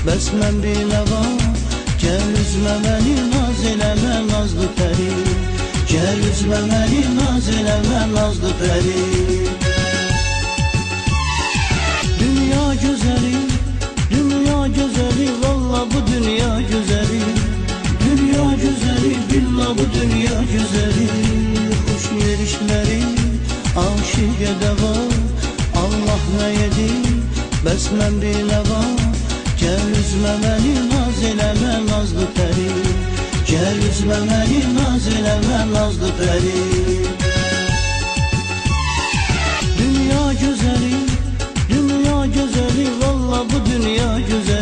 bəs mən biləva. Gəl üzmə məni, naz eləmə nazlı pəri. Gəl üzmə məni, naz eləmə nazlı pəri. Dünya gözəli, dünya gözəli, valla bu dünya gözəli. Dünya gözəli, billah bu dünya gözəli. Xoş yerişləri, aşiqə dəva. Allah nə yedi, bəs mən biləva. Gəl üzmə məni, naz eləmə nazlı pəri. Gəl üzmə məni, naz eləmə nazlı pəri. Dünya gözəli, dünya gözəli, valla bu dünya gözəli.